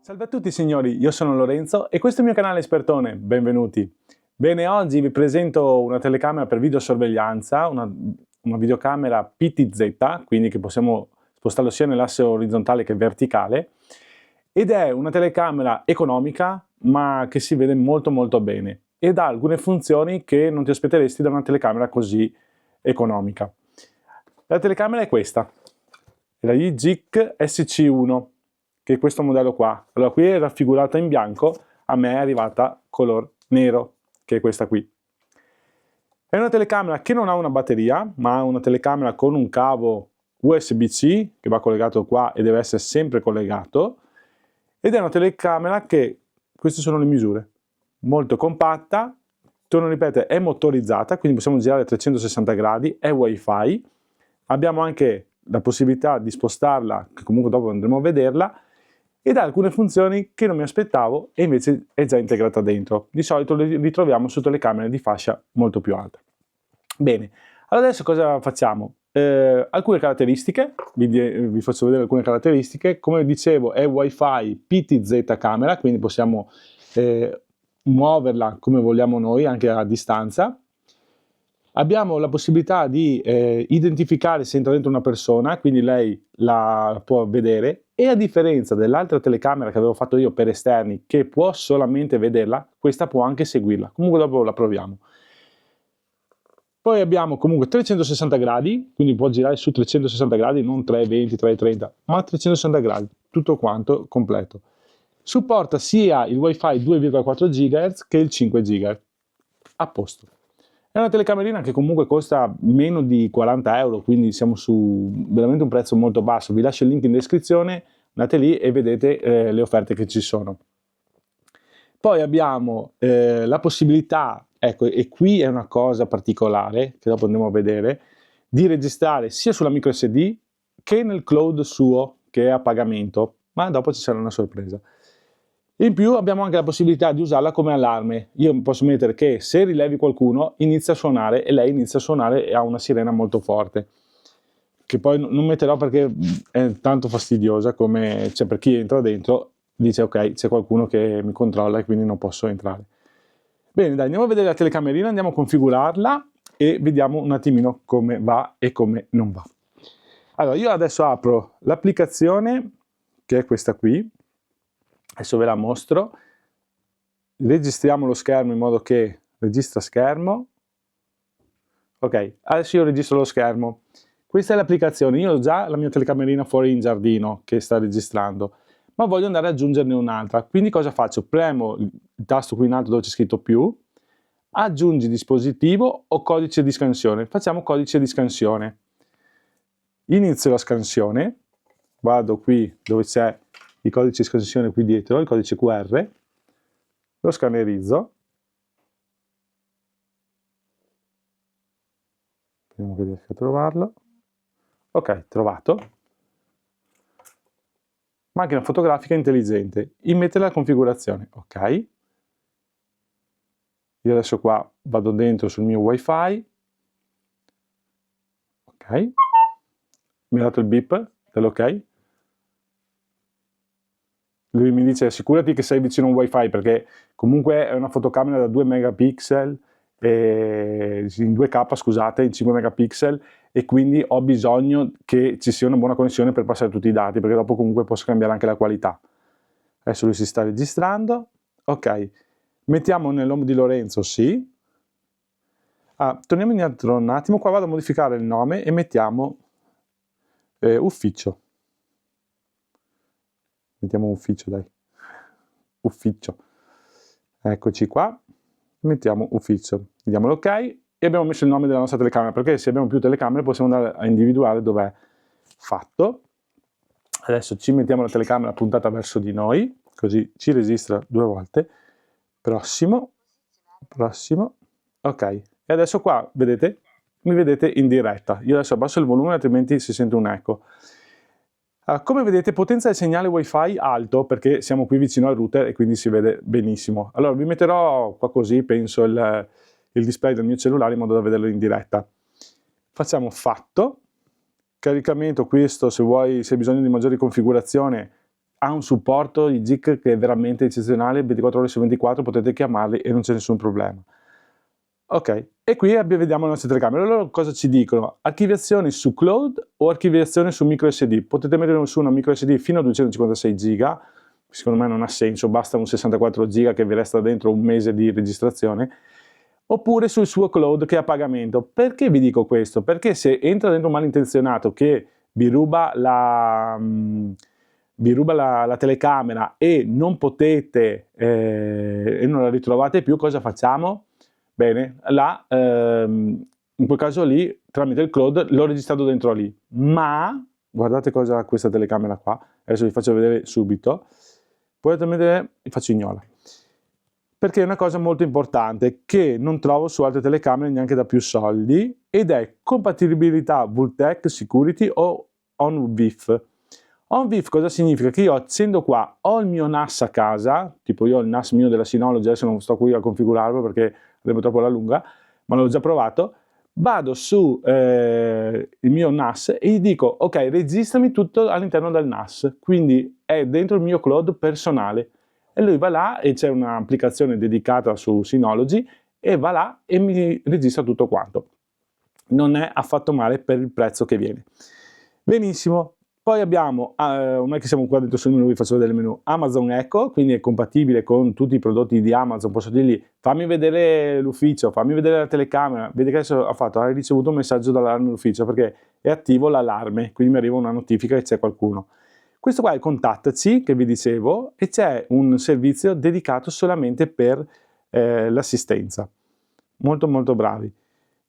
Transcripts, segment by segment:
Salve a tutti signori, io sono Lorenzo e questo è il mio canale Espertone, benvenuti. Bene, oggi vi presento una telecamera per videosorveglianza, una videocamera PTZ, quindi che possiamo spostarlo sia nell'asse orizzontale che verticale, ed è una telecamera economica ma che si vede molto bene ed ha alcune funzioni che non ti aspetteresti da una telecamera così economica. La telecamera è questa, è la Yigic SC1, che è questo modello qua. Allora qui è raffigurata in bianco, a me è arrivata color nero, che è questa qui. È una telecamera che non ha una batteria, ma ha una telecamera con un cavo USB-C che va collegato qua e deve essere sempre collegato, ed è una telecamera che, queste sono le misure, molto compatta, torno a ripetere, è motorizzata, quindi possiamo girare a 360 gradi, è Wi-Fi, abbiamo anche la possibilità di spostarla, che comunque dopo andremo a vederla, ed ha alcune funzioni che non mi aspettavo e invece è già integrata dentro. Di solito le ritroviamo su telecamere di fascia molto più alta. Bene, allora adesso cosa facciamo? Alcune caratteristiche, vi faccio vedere alcune caratteristiche. Come dicevo è Wi-Fi PTZ camera, quindi possiamo muoverla come vogliamo noi, anche a distanza. Abbiamo la possibilità di identificare se entra dentro una persona, quindi lei la può vedere, e a differenza dell'altra telecamera che avevo fatto io per esterni, che può solamente vederla, questa può anche seguirla. Comunque dopo la proviamo. Poi abbiamo comunque 360 gradi, quindi può girare su 360 gradi, non 320, 330, ma 360 gradi, tutto quanto completo. Supporta sia il Wi-Fi 2,4 GHz che il 5 GHz. A posto. È una telecamerina che comunque costa meno di 40 euro, quindi siamo su veramente un prezzo molto basso. Vi lascio il link in descrizione, andate lì e vedete le offerte che ci sono. Poi abbiamo la possibilità, ecco, e qui è una cosa particolare, che dopo andremo a vedere, di registrare sia sulla micro SD che nel cloud suo, che è a pagamento, ma dopo ci sarà una sorpresa. In più abbiamo anche la possibilità di usarla come allarme. Io posso mettere che se rilevi qualcuno inizia a suonare e lei inizia a suonare e ha una sirena molto forte, che poi non metterò perché è tanto fastidiosa, come cioè, per chi entra dentro dice ok, c'è qualcuno che mi controlla e quindi non posso entrare. Bene, dai, andiamo a vedere la telecamerina, andiamo a configurarla e vediamo un attimino come va e come non va. Allora, io adesso apro l'applicazione, che è questa qui. Adesso ve la mostro, registriamo lo schermo in modo che registra schermo. Ok, adesso io registro lo schermo. Questa è l'applicazione, io ho già la mia telecamerina fuori in giardino che sta registrando, ma voglio andare ad aggiungerne un'altra. Quindi cosa faccio? Premo il tasto qui in alto dove c'è scritto più, aggiungi dispositivo o codice di scansione. Facciamo codice di scansione. Inizio la scansione, vado qui dove c'è il codice di scansione qui dietro, il codice QR, lo scannerizzo, vediamo che riesco a trovarlo, ok, trovato, macchina fotografica intelligente, immettere la configurazione, ok, io adesso qua vado dentro sul mio wifi, ok, mi ha dato il beep dell'ok, lui mi dice assicurati che sei vicino a un wifi perché comunque è una fotocamera da 2 megapixel in 2K scusate, in 5 megapixel e quindi ho bisogno che ci sia una buona connessione per passare tutti i dati perché dopo comunque posso cambiare anche la qualità. Adesso lui si sta registrando, ok, mettiamo nel nome di Lorenzo sì, torniamo indietro un attimo, qua vado a modificare il nome e mettiamo ufficio. Mettiamo ufficio, dai. Ufficio. Eccoci qua. Mettiamo ufficio. Diamo l'ok e abbiamo messo il nome della nostra telecamera, perché se abbiamo più telecamere possiamo andare a individuare dov'è fatto. Adesso ci mettiamo la telecamera puntata verso di noi, così ci registra 2 volte. Prossimo. Prossimo. Ok. E adesso qua, vedete? Mi vedete in diretta. Io adesso abbasso il volume, altrimenti si sente un eco. Come vedete potenza del segnale wifi alto perché siamo qui vicino al router e quindi si vede benissimo. Allora vi metterò qua così penso il display del mio cellulare in modo da vederlo in diretta. Facciamo fatto, caricamento questo se hai bisogno di maggiore configurazione ha un supporto di GIC che è veramente eccezionale, 24 ore su 24 potete chiamarli e non c'è nessun problema. Ok, e qui vediamo le nostre telecamere. Loro cosa ci dicono? Archiviazione su cloud o archiviazione su micro SD? Potete mettere su una micro SD fino a 256 giga, secondo me non ha senso, basta un 64 giga che vi resta dentro un mese di registrazione, oppure sul suo cloud che è a pagamento. Perché vi dico questo? Perché se entra dentro un malintenzionato che vi ruba la telecamera e non potete e non la ritrovate più, cosa facciamo? Bene, là, in quel caso lì, tramite il cloud, l'ho registrato dentro lì. Ma, guardate cosa ha questa telecamera qua, adesso vi faccio vedere subito, potete vedere, vi faccio ignola, perché è una cosa molto importante che non trovo su altre telecamere neanche da più soldi, ed è compatibilità Vultec Security o OnVIF. OnVIF cosa significa? Che io accendo qua, ho il mio NAS a casa, tipo io ho il NAS mio della Synology, adesso non sto qui a configurarlo perché andrebbe troppo alla lunga, ma l'ho già provato, vado su il mio NAS e gli dico ok, registrami tutto all'interno del NAS, quindi è dentro il mio cloud personale, e lui va là e c'è un'applicazione dedicata su Synology e va là e mi registra tutto quanto. Non è affatto male per il prezzo che viene. Benissimo. Poi abbiamo, non è che siamo qua dentro sul menu, vi faccio vedere il menu, Amazon Echo, quindi è compatibile con tutti i prodotti di Amazon, posso dirgli fammi vedere l'ufficio, fammi vedere la telecamera, vedi che adesso hai ricevuto un messaggio dall'allarme d'ufficio perché è attivo l'allarme, quindi mi arriva una notifica che c'è qualcuno. Questo qua è Contattaci, che vi dicevo, e c'è un servizio dedicato solamente per l'assistenza. Molto molto bravi.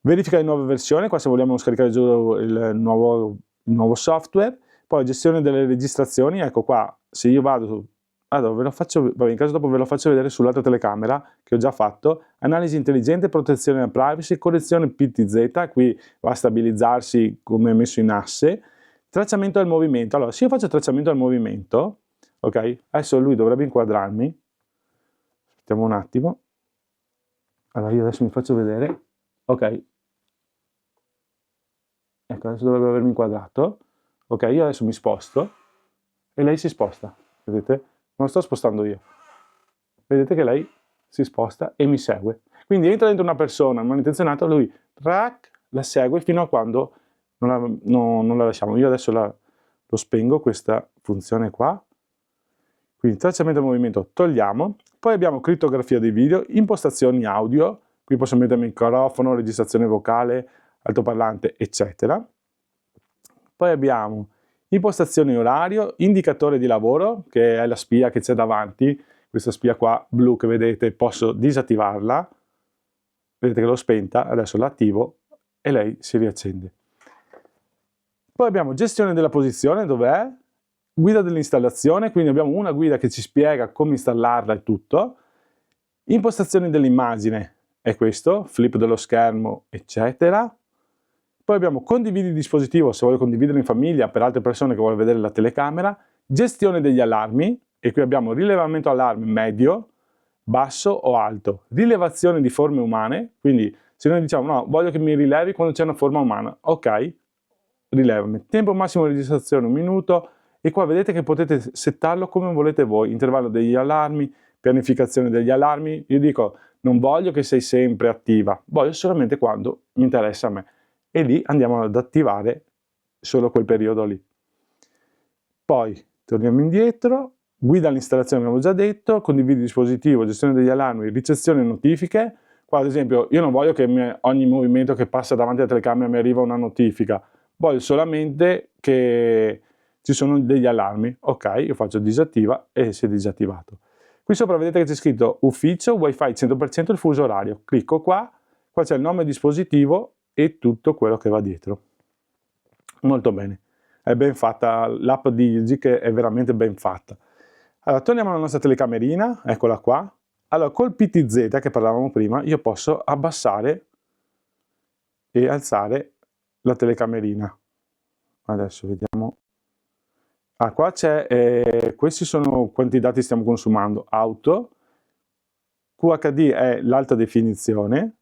Verifica di nuove versioni, qua se vogliamo scaricare giù il nuovo software. Poi gestione delle registrazioni, ecco qua, se io vado, ve lo faccio, vabbè, in caso dopo ve lo faccio vedere sull'altra telecamera che ho già fatto, analisi intelligente, protezione della privacy, correzione PTZ, qui va a stabilizzarsi come è messo in asse, tracciamento del movimento. Allora, se io faccio tracciamento del movimento, ok, adesso lui dovrebbe inquadrarmi, aspettiamo un attimo, allora io adesso mi faccio vedere, ok, ecco adesso dovrebbe avermi inquadrato. Ok, io adesso mi sposto e lei si sposta, vedete? Non lo sto spostando io. Vedete che lei si sposta e mi segue. Quindi entra dentro una persona malintenzionata, lui la segue fino a quando non la lasciamo. Io adesso lo spengo, questa funzione qua. Quindi tracciamento del movimento togliamo. Poi abbiamo crittografia dei video, impostazioni audio, qui posso mettere microfono, registrazione vocale, altoparlante, eccetera. Poi abbiamo impostazioni orario, indicatore di lavoro, che è la spia che c'è davanti, questa spia qua blu che vedete, posso disattivarla, vedete che l'ho spenta, adesso l'attivo e lei si riaccende. Poi abbiamo gestione della posizione, dov'è? Guida dell'installazione, quindi abbiamo una guida che ci spiega come installarla e tutto. Impostazioni dell'immagine, è questo, flip dello schermo, eccetera. Poi abbiamo condividi il dispositivo, se voglio condividere in famiglia per altre persone che vogliono vedere la telecamera, gestione degli allarmi, e qui abbiamo rilevamento allarme medio, basso o alto, rilevazione di forme umane, quindi se noi diciamo no, voglio che mi rilevi quando c'è una forma umana, ok, rilevami, tempo massimo di registrazione 1 minuto, e qua vedete che potete settarlo come volete voi, intervallo degli allarmi, pianificazione degli allarmi, io dico non voglio che sei sempre attiva, voglio solamente quando mi interessa a me. E lì andiamo ad attivare solo quel periodo lì. Poi torniamo indietro, guida all'installazione abbiamo già detto, condividi il dispositivo, gestione degli allarmi, ricezione e notifiche. Qua ad esempio io non voglio che ogni movimento che passa davanti alla telecamera mi arriva una notifica, voglio solamente che ci sono degli allarmi. Ok, io faccio disattiva e si è disattivato. Qui sopra vedete che c'è scritto ufficio, wifi 100% il fuso orario. Clicco qua c'è il nome dispositivo e tutto quello che va dietro. Molto bene, è ben fatta, l'app di GIC è veramente ben fatta. Allora, torniamo alla nostra telecamerina, eccola qua. Allora, col PTZ che parlavamo prima, io posso abbassare e alzare la telecamerina. Adesso vediamo. Ah, qua c'è, questi sono quanti dati stiamo consumando. Auto, QHD è l'alta definizione,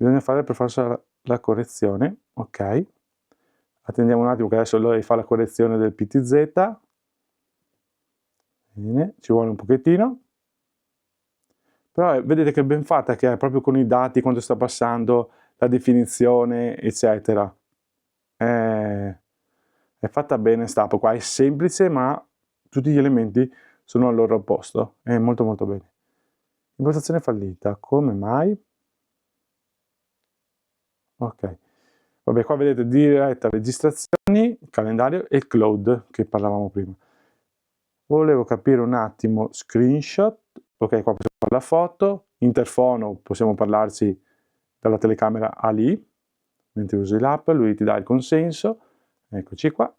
bisogna fare per forza la correzione, ok, attendiamo un attimo che adesso lei fa la correzione del PTZ, Bene, ci vuole un pochettino. Però vedete che è ben fatta, che è proprio con i dati, quanto sta passando, la definizione, eccetera. È fatta bene sta app qua, è semplice ma tutti gli elementi sono al loro posto, è molto molto bene. Impostazione fallita, come mai? Ok, vabbè, qua vedete diretta registrazioni, calendario e cloud che parlavamo prima. Volevo capire un attimo screenshot, ok, qua possiamo fare la foto, interfono possiamo parlarci dalla telecamera a lì, mentre usi l'app, lui ti dà il consenso, eccoci qua,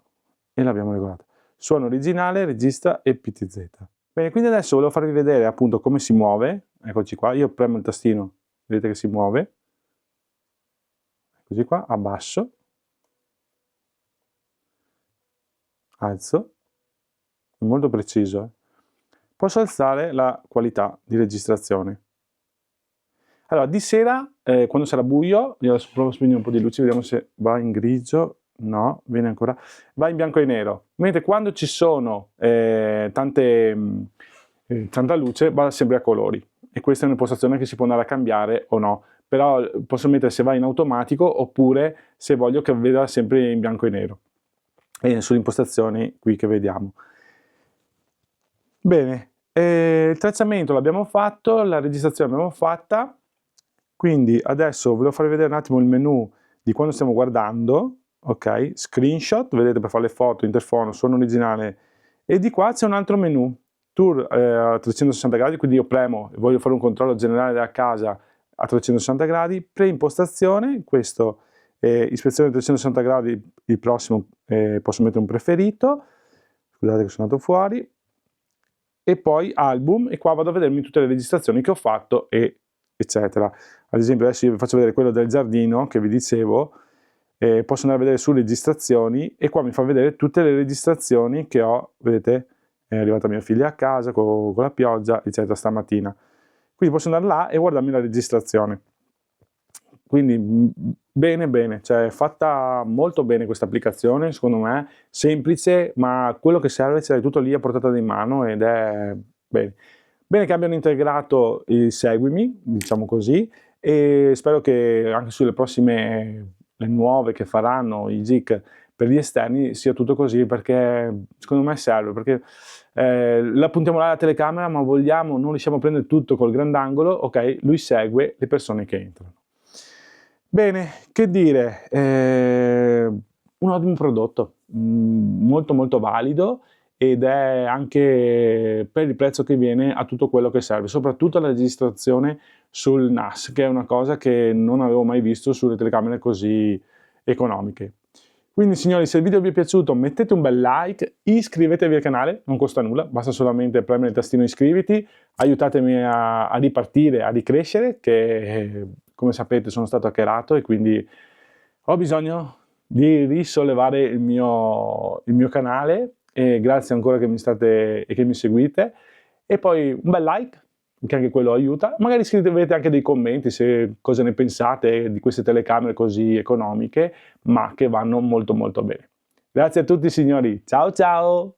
e l'abbiamo regolato. Suono originale, regista e PTZ. Bene, quindi adesso volevo farvi vedere appunto come si muove, eccoci qua, io premo il tastino, vedete che si muove, eccoci qua, abbasso, alzo, è molto preciso. Posso alzare la qualità di registrazione. Allora, di sera, quando sarà buio, io adesso provo a spegnere un po' di luce, vediamo se va in grigio, no, viene ancora, va in bianco e nero, mentre quando ci sono tanta luce va sempre a colori, e questa è un'impostazione che si può andare a cambiare o no, però posso mettere se va in automatico oppure se voglio che veda sempre in bianco e nero, e sulle impostazioni qui che vediamo. Bene, il tracciamento l'abbiamo fatto, la registrazione l'abbiamo fatta, quindi adesso volevo farvi vedere un attimo il menu di quando stiamo guardando, ok? Screenshot, vedete per fare le foto, interfono, suono originale, e di qua c'è un altro menu, tour a 360 gradi, quindi io premo e voglio fare un controllo generale della casa a 360 gradi, preimpostazione, questo ispezione a 360 gradi, il prossimo posso mettere un preferito, scusate che sono andato fuori, e poi album, e qua vado a vedermi tutte le registrazioni che ho fatto, eccetera. Ad esempio adesso io vi faccio vedere quello del giardino che vi dicevo, posso andare a vedere su registrazioni e qua mi fa vedere tutte le registrazioni che ho, vedete, è arrivata mia figlia a casa con la pioggia, eccetera, stamattina. Quindi posso andare là e guardarmi la registrazione. Quindi bene bene, cioè è fatta molto bene questa applicazione, secondo me, semplice, ma quello che serve c'è tutto lì a portata di mano ed è bene. Bene che abbiano integrato il Seguimi, diciamo così, e spero che anche sulle prossime, le nuove che faranno, i GIC per gli esterni, sia tutto così, perché secondo me serve, perché la puntiamo là alla telecamera, ma vogliamo, non riusciamo a prendere tutto col grandangolo, ok, lui segue le persone che entrano. Bene, che dire, un ottimo prodotto, molto molto valido, ed è anche per il prezzo che viene a tutto quello che serve, soprattutto la registrazione sul NAS, che è una cosa che non avevo mai visto sulle telecamere così economiche. Quindi signori, se il video vi è piaciuto mettete un bel like, iscrivetevi al canale, non costa nulla, basta solamente premere il tastino iscriviti, aiutatemi a ripartire, a ricrescere, che come sapete sono stato hackerato e quindi ho bisogno di risollevare il mio canale, e grazie ancora che mi state e che mi seguite, e poi un bel like, che anche quello aiuta, magari scrivete anche dei commenti se cosa ne pensate di queste telecamere così economiche, ma che vanno molto molto bene. Grazie a tutti signori, ciao ciao!